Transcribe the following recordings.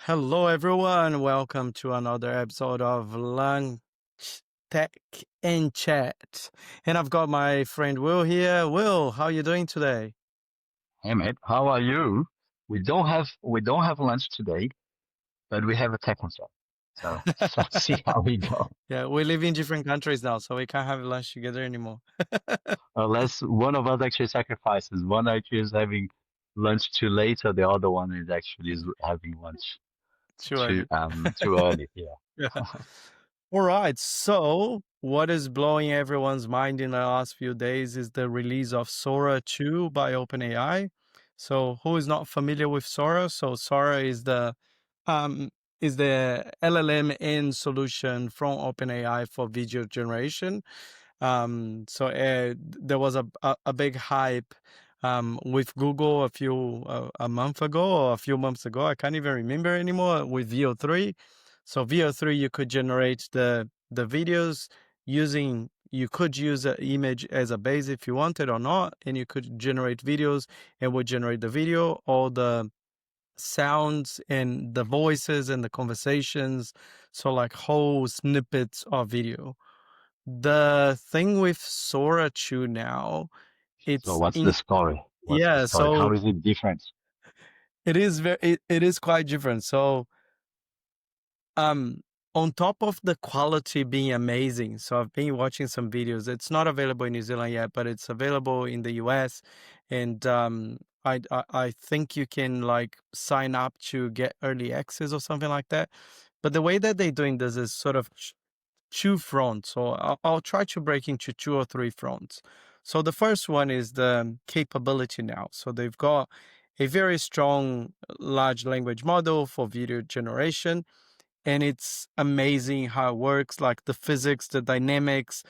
Hello, everyone. Welcome to another episode of Lunch Tech and Chat. And I've got my friend Will here. Will, how are you doing today? Hey mate, how are you? We don't have lunch today, but we have a tech chat. So let's see how we go. Yeah, we live in different countries now, so we can't have lunch together anymore. Unless one of us actually sacrifices. One actually is having lunch too late, or the other one is actually having lunch Too too early. too early. Yeah. Yeah. All right. So, what is blowing everyone's mind in the last few days is the release of Sora 2 by OpenAI. So, who is not familiar with Sora? So, Sora um, is the LLM in solution from OpenAI for video generation. There was a big hype with Google a month ago or a few months ago. I can't even remember anymore with VO3. So VO3, you could generate the videos using. You could use an image as a base if you wanted or not, and you could generate videos and would generate the video, all the sounds and the voices and the conversations. So like whole snippets of video. The thing with Sora 2 now, So it's what's the in story? What's the yeah, story? How so is it different? it is quite different. So um on top of the quality being amazing, so I've been watching some videos. It's not available in New Zealand yet, but it's available in the US. And I think you can like sign up to get early access or something like that. But the way that they're doing this is sort of two fronts. So I'll try to break into two or three fronts. So the first one is the capability now. So they've got a very strong large language model for video generation, and it's amazing how it works, like the physics, the dynamics,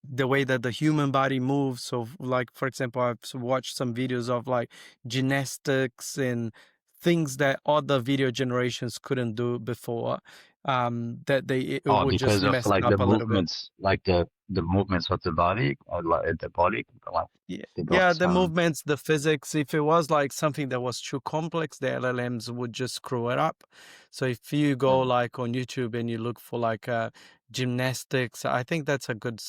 the way that the human body moves. So like, for example, I've watched some videos of like gymnastics and things that other video generations couldn't do before, that it Oh, would just because of mess like the up a little bit. movements, like the movements of the body, or like the body, like Yeah, they got yeah, the some. movements, the physics. If it was like something that was too complex, the LLMs would just screw it up. So if you go Mm. like on YouTube and you look for like gymnastics, I think that's a good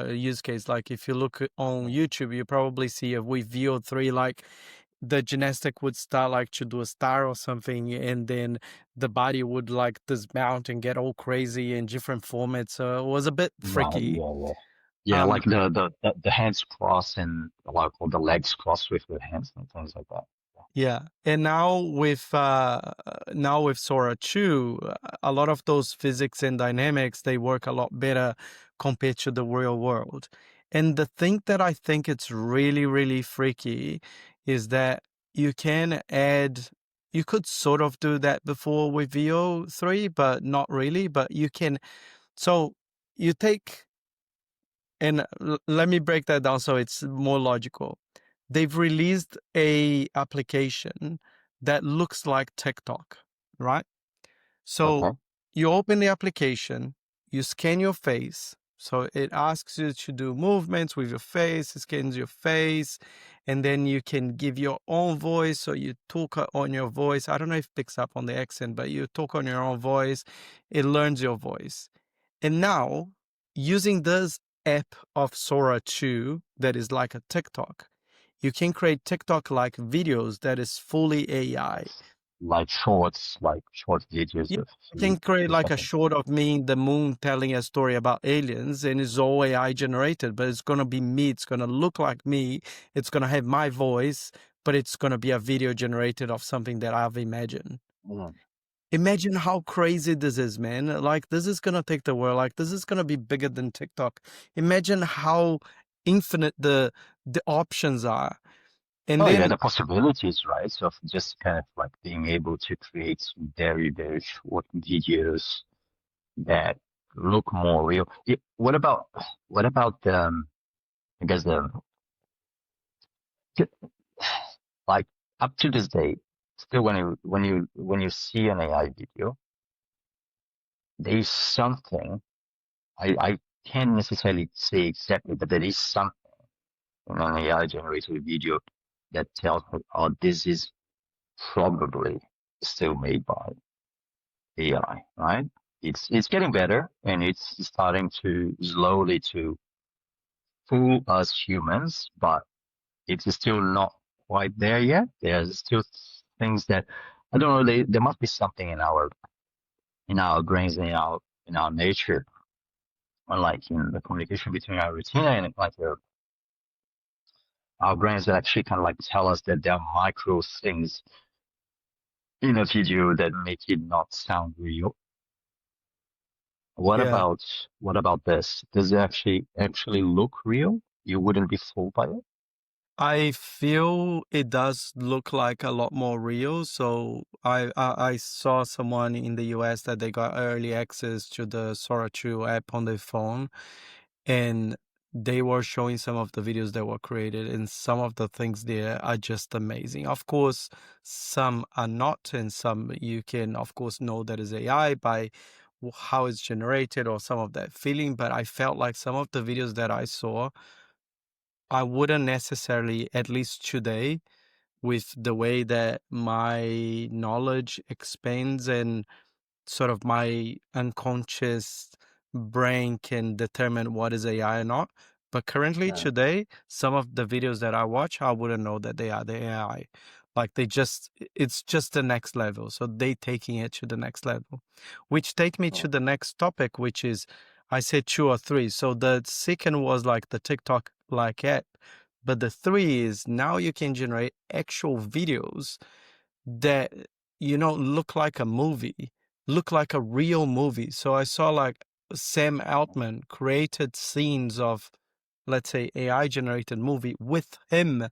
use case. Like if you look on YouTube, you probably see a with VO3, like the gymnastic would start like to do a star or something, and then the body would like dismount and get all crazy in different formats. So it was a bit Right, freaky. yeah, yeah. Yeah, Um, like the hands cross and like or the legs cross with the hands and things like that. Yeah, and now with Sora 2, a lot of those physics and dynamics they work a lot better compared to the real world. And the thing that I think it's really really freaky is that you can add you could sort of do that before with VO3, but not really. But you can so you take and let me break that down so it's more logical. They've released a application that looks like TikTok, right? So Okay. you open the application, you scan your face. So it asks you to do movements with your face, it scans your face, and then you can give your own voice. So you talk on your voice. I don't know if it picks up on the accent, but you talk on your own voice. It learns your voice. And now, using this app of Sora 2 that is like a TikTok, you can create TikTok-like videos that is fully AI. Like short videos You of can create few like a seconds. short of me in the moon telling a story about aliens, and it's all AI generated, but it's gonna be me. It's gonna look like me. It's gonna have my voice, but it's gonna be a video generated of something that I've imagined. Mm. Imagine how crazy this is, man. Like, this is gonna take the world. Like, this is gonna be bigger than TikTok. Imagine how infinite the options are. And Oh yeah, then, the possibilities, right? Of just kind of like being able to create very short videos that look more real. What about I guess the like up to this day, still when you see an AI video, there is something I can't necessarily say exactly, but there is something in an AI generated video that tells me, oh, this is probably still made by. AI, right? It's getting better and it's starting to slowly to fool us humans, but it's still not quite there yet. There's still things that I don't know. There must be something in our brains in our nature, unlike in the communication between our retina and like our brains that actually kind of like tell us that there are micro things in a video that make it not sound real. What Yeah. about what about this? Does it actually look real? You wouldn't be fooled by it? I feel it does look like a lot more real. So I saw someone in the US that they got early access to the Sora 2 app on their phone, and they were showing some of the videos that were created, and some of the things there are just amazing. Of course, some are not, and some you can, of course, know that is AI by how it's generated or some of that feeling. But I felt like some of the videos that I saw, I wouldn't necessarily, at least today, with the way that my knowledge expands and sort of my unconscious brain can determine what is AI or not. But currently, Yeah. today, some of the videos that I watch, I wouldn't know that they are the AI. Like it's just the next level. So they taking it to the next level, which take me to Oh, the next topic, which is I said two or three. So the second was like the TikTok like app, but the three is now you can generate actual videos that look like a movie, look like a real movie. So I saw like Sam Altman created scenes of, let's say, AI generated movie with him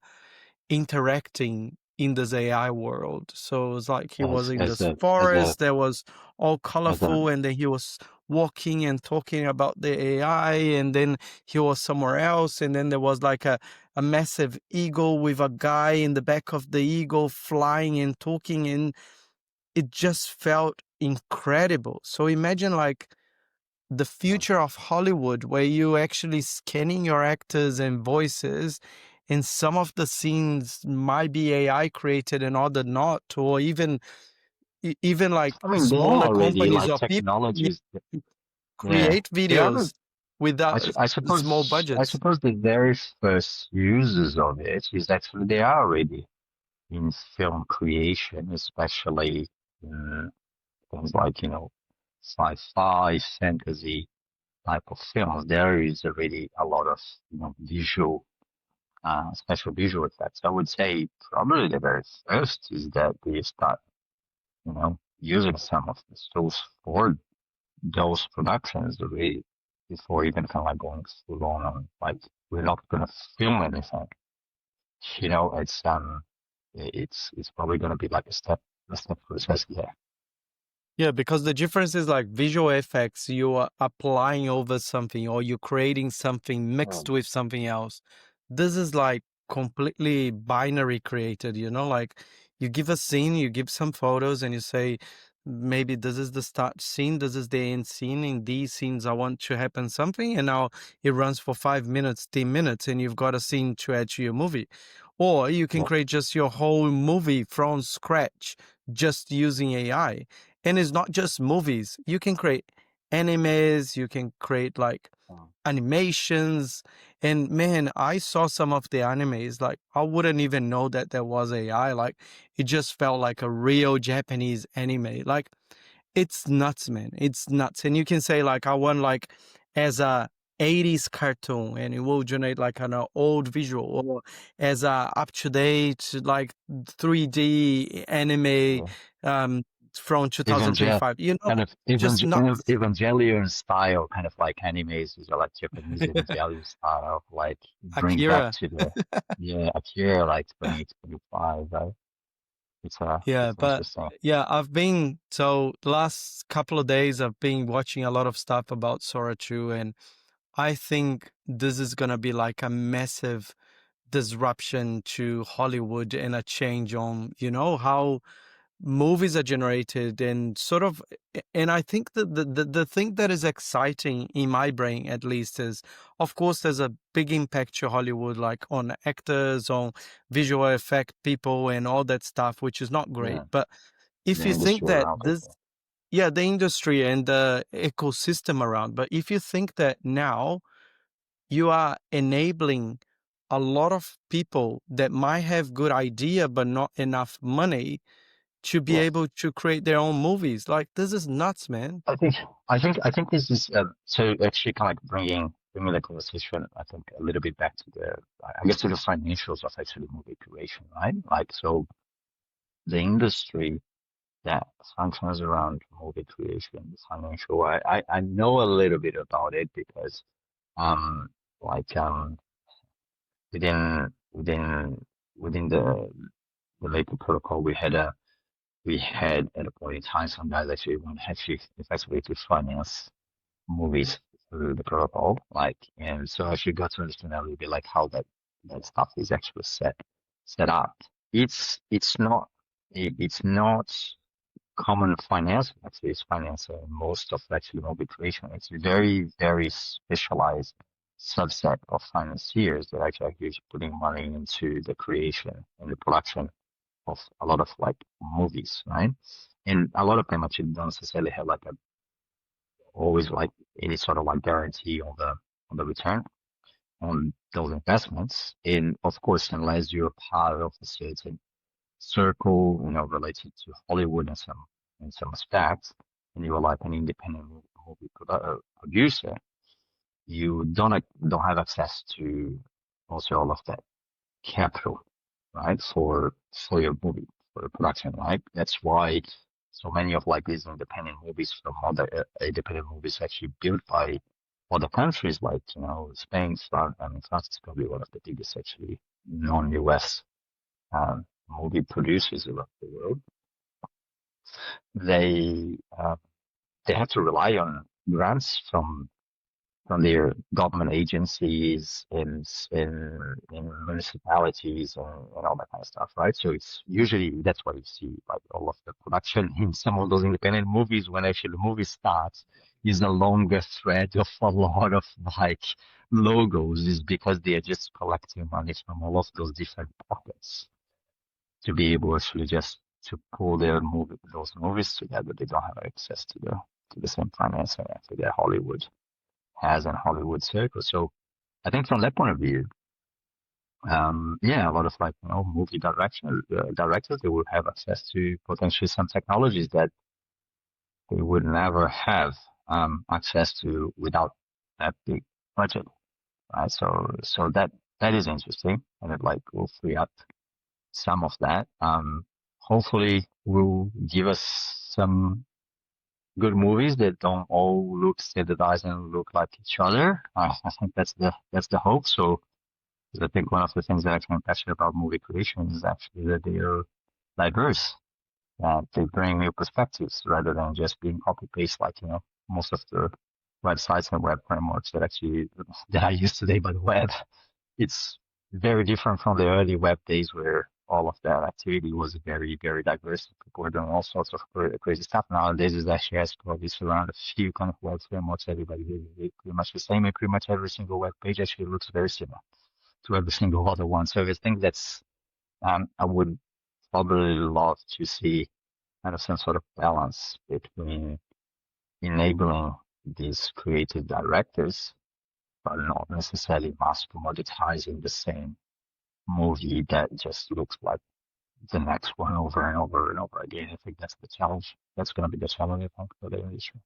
interacting in this AI world. So it was like he was as in as this a as a forest that was all as a colorful, and then he was walking and talking about the AI, and then he was somewhere else, and then there was like a massive eagle with a guy in the back of the eagle flying and talking, and it just felt incredible. So imagine like the future of Hollywood where you actually scanning your actors and voices, and some of the scenes might be AI created and other not, or even like I mean, there are smaller already companies like or people technologies. Yeah, create there are. videos without small I budgets. suppose the very first uses of it is actually they are already in film creation, especially in things like sci-fi, fantasy type of films. There is already a lot of visual, special visual effects. I would say probably the very first is that they start using some of the tools for those productions already before even kind of like going full on like we're not gonna film anything. It's probably gonna be like a step process there. Yeah, because the difference is like visual effects, you are applying over something or you're creating something mixed Um, with something else. This is like completely binary created, like you give a scene, you give some photos, and you say, maybe this is the start scene, this is the end scene. In these scenes, I want to happen something, and now it runs for 5 minutes, 10 minutes, and you've got a scene to add to your movie. Or you can yeah, create just your whole movie from scratch just using AI. And it's not just movies. You can create animes, you can create like um, animations. And man, I saw some of the animes, like I wouldn't even know that there was AI. Like it just felt like a real Japanese anime. Like it's nuts, man. It's nuts. And you can say like I want like as a 80s cartoon, and it will generate like an old visual, or as a up to date like 3D anime yeah. um from Evangel 2025. kind of Just nuts. Evangelion style, kind of like animes, or like Japanese Evangelion style, like bring back Akira. to the Akira like 2025, right? Yeah, It's but interesting. yeah, I've been so the last couple of days I've been watching a lot of stuff about Sora 2, and I think this is gonna be like a massive disruption to Hollywood and a change on, how movies are generated and sort of. And I think that the thing that is exciting in my brain at least is, of course, there's a big impact to Hollywood, like on actors, on visual effect people and all that stuff, which is not great. Yeah, But if the you think industry that around it. this Yeah. yeah, the industry and the ecosystem around. But if you think that now you are enabling a lot of people that might have good idea but not enough money to be Yes. able to create their own movies. Like this is nuts, man. I think I think this is so actually kind of like bringing the conversation I think a little bit back to the I guess to the financials of actually movie creation, right? Like so the industry that functions around movie creation, the financial. I know a little bit about it because um like within within within the labor protocol we had at a point in time some guys actually want actually effectively to finance movies through the protocol. Like, and so I actually got to understand a little bit like how that stuff is actually set up. It's not common finance. Actually, it's finance most of actually movie creation. It's a very specialized subset of financiers that actually are putting money into the creation and the production of a lot of like movies, right? And a lot of them actually don't necessarily have like a always like any sort of like guarantee on the return on those investments. And of course, unless you're part of a certain circle, you know, related to Hollywood in some aspects, and you're like an independent producer, you don't have access to also all of that capital, right? For your movie, for the production, right? That's why so many of like these independent movies from other independent movies actually built by other countries, like you know Spain, France. I mean, France is probably one of the biggest actually non-US movie producers around the world. They uh, they have to rely on grants from their government agencies in municipalities and all that kind of stuff, right? So it's usually that's why you see like all of the production in some of those independent movies when actually the movie starts is a longer thread of a lot of like logos is because they are just collecting money from all of those different pockets to be able actually just to pull those movies together. They don't have access to the same financing that Hollywood has in Hollywood circle. So I think from that point of view, yeah, a lot of like you know movie directors they will have access to potentially some technologies that they would never have access to without that big budget, right? So that is interesting, and it like will free up some of that. Hopefully, will give us some good movies that don't all look standardized and look like each other. I think that's the hope. So I think one of the things that actually I'm passionate about movie creation is actually that they are diverse, that they bring new perspectives rather than just being copy paste like, you know, most of the websites and web frameworks that actually that are used today by the web. It's very different from the early web days where all of that activity was very diverse. People were doing all sorts of crazy stuff. Nowadays, it's actually has probably around a few kind of web frameworks. Everybody pretty much the same, and pretty much every single web page actually looks very similar to every single other one. So I think that's I would probably love to see kind of some sort of balance between enabling these creative directors, but not necessarily mass commoditizing the same movie that just looks like the next one over and over and over again. I think that's the challenge. That's going to be the challenge, I think, for the industry.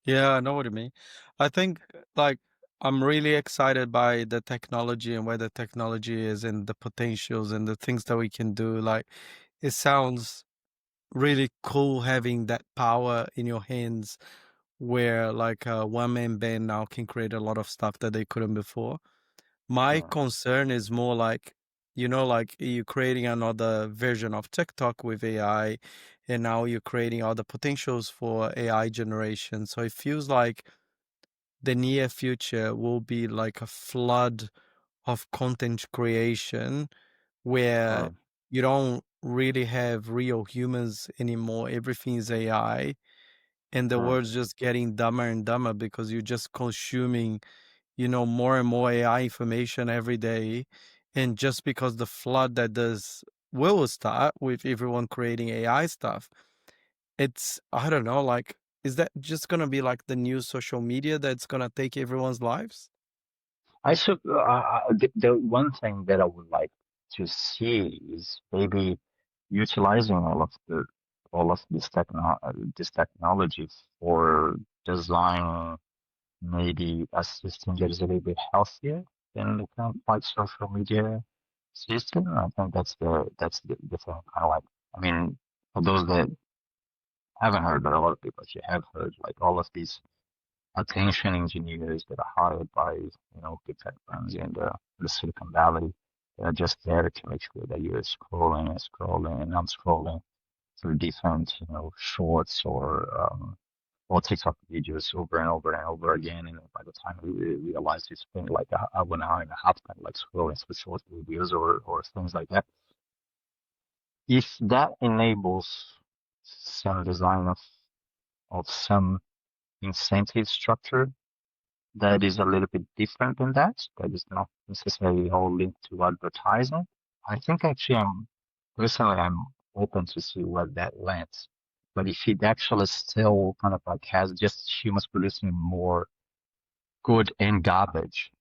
Yeah, I know what you mean. I think like I'm really excited by the technology and where the technology is and the potentials and the things that we can do. Like it sounds really cool having that power in your hands where like a one man band now can create a lot of stuff that they couldn't before. My Mm, concern is more like, you know, like you creating another version of TikTok with AI, and now you're creating all the potentials for AI generation. So it feels like the near future will be like a flood of content creation where mm, you don't really have real humans anymore. Everything is AI, and the mm, world's just getting dumber and dumber because you're just consuming, you know, more and more AI information every day. And just because the flood that does will start with everyone creating AI stuff. it's I don't know, like, is that just gonna be like the new social media that's gonna take everyone's lives? I should, the one thing that I would like to see is maybe utilizing all of this technology for design, maybe a system that is a little bit healthier than the kind of like social media system. I think that's the thing. I like. I mean, for those that haven't heard, but a lot of people actually have heard, like all of these attention engineers that are hired by big tech firms in the Silicon Valley. They're just there to make sure that you're scrolling and scrolling, and I'm scrolling through different shorts or TikTok videos over and over and over again. And by the time we realize it's been like a 1 hour and a half, kind of like scrolling through short videos or things like that. If that enables some design of some incentive structure that is a little bit different than that, that is not necessarily all linked to advertising, I think actually I'm open to see where that lands. But if it actually still kind of like has just humans producing more good and garbage,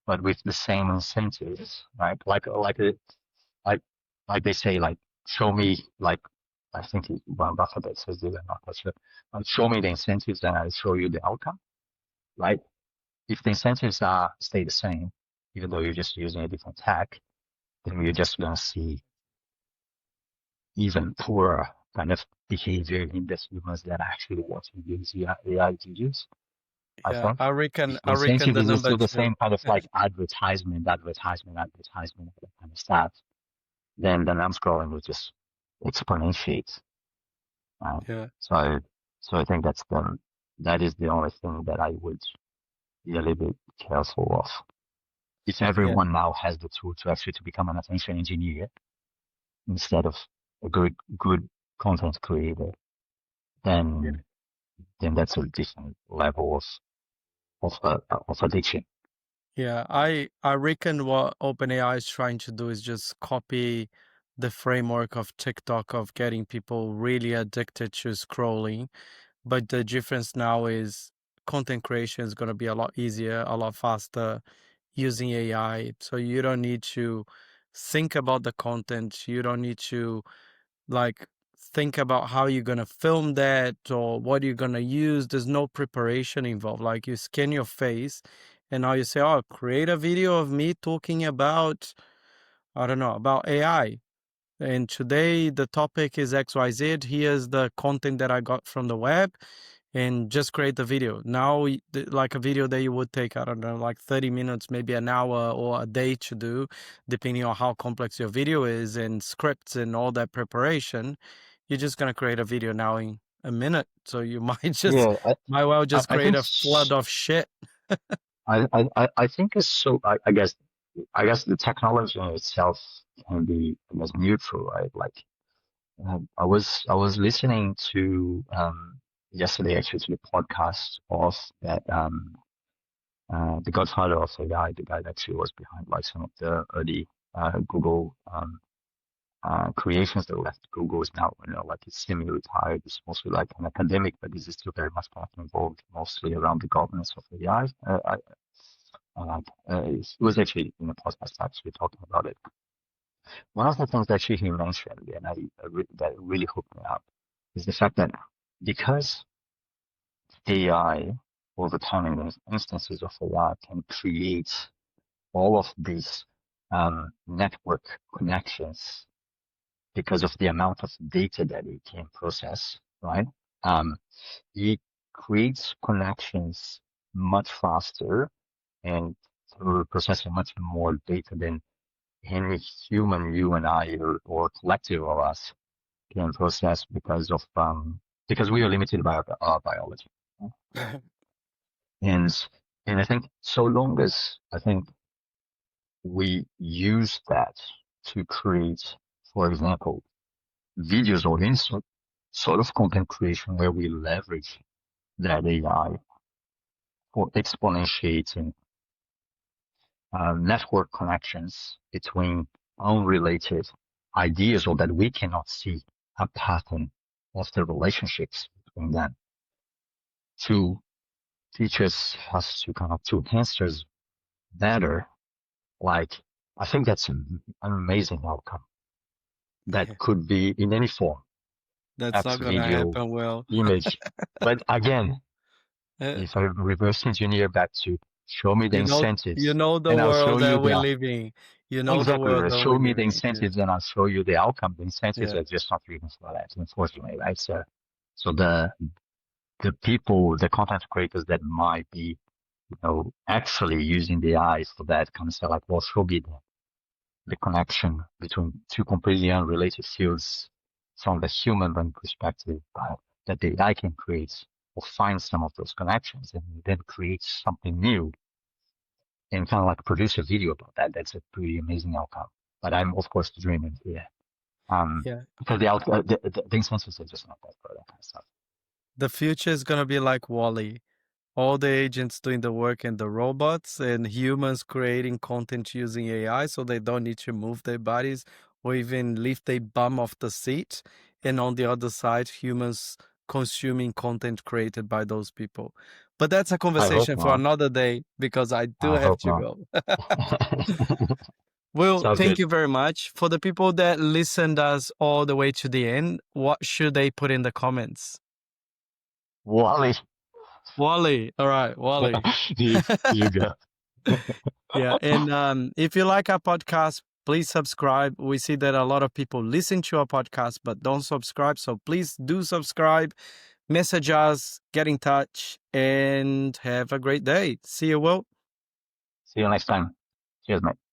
but with the same incentives, right? Like like they say, like show me like I think Warren Buffett says this, I'm not quite sure. Show me the incentives, and I'll show you the outcome, right? If the incentives are stay the same, even though you're just using a different tech, then you're just gonna see even poorer kind of behavior in the humans that actually want to use AI videos. I Yeah, think if the I reckon incentive the is number still the 2. same kind of like advertisement, that kind of stuff, then I'm scrolling will just exponentiate. Right? Yeah, So so I think that is the only thing that I would be a little bit careful of. If yeah, everyone now has the tool to actually to become an attention engineer instead of a good content creator, yeah. then that's a different level of addiction. Yeah, I reckon what OpenAI is trying to do is just copy the framework of TikTok of getting people really addicted to scrolling. But the difference now is content creation is going to be a lot easier, a lot faster using AI. So you don't need to think about the content. You don't need to like think about how you're going to film that or what you're going to use. There's no preparation involved. Like you scan your face and now you say, oh, create a video of me talking about, I don't know, about AI. And today the topic is XYZ. Here's the content that I got from the web and just create the video. Now, like a video that you would take, I don't know, like 30 minutes, maybe an hour or a day to do, depending on how complex your video is and scripts and all that preparation. You're just going to create a video now in a minute. So you Yeah, might well just I create think a flood of shit. I think it's so I guess the technology in itself can be as neutral, right? Like I was listening to yesterday actually to the podcast of that the godfather of AI, the guy that actually was behind like some of the early Google creations that left Google is now like it's semi-retired. It's mostly like an academic, but this is still very much kind of involved mostly around the governance of AI. It was actually in the podcast actually talking about it. One of the things that he mentioned, and that really hooked me up, is the fact that because AI, or the time instances of AI, can create all of these network connections because of the amount of data that it can process, right? Um, it creates connections much faster and through processing much more data than any human, you and I, or collective of us can process because we are limited by our biology. And and I think so long as I think we use that to create, for example, videos or any sort of content creation where we leverage that AI for exponentiating network connections between unrelated ideas or that we cannot see a pattern foster relationships between them, to teach us to kind of to enhance us better. Like, I think that's an amazing outcome that Yeah, could be in any form, that's not text, gonna video, happen well. image. But again, Uh, if I reverse engineer back to show me the you incentives, know the and I'll show world you that we the live in. You know the exactly world right. that we Show me live the in. Yeah, incentives, and I'll show you the outcome. The incentives yeah, are just not written for that, unfortunately, right? So the people, the content creators that might be, actually using the eyes for that kind of stuff, like, well, show me the connection between two completely unrelated fields from the human brain perspective, that the AI can create or find some of those connections and then create something new and kind of like produce a video about that. That's a pretty amazing outcome. But I'm of course dreaming here. yeah. Because the incentives are just not that for that kind of stuff. The future is gonna be like Wall-E. All the agents doing the work and the robots, and humans creating content using AI so they don't need to move their bodies or even lift their bum off the seat. And on the other side, humans consuming content created by those people. But that's a I hope conversation for not. another day because I do I have hope to not. go. Well, Sounds thank good. you very much. For the people that listened us all the way to the end, what should they put in the comments? Wally, Wally. All right, Wally. you go. Yeah, and if you like our podcast, please subscribe. We see that a lot of people listen to our podcast but don't subscribe, so please do subscribe, message us, get in touch, and have a great day. See you, Will. See you next time. Cheers, mate.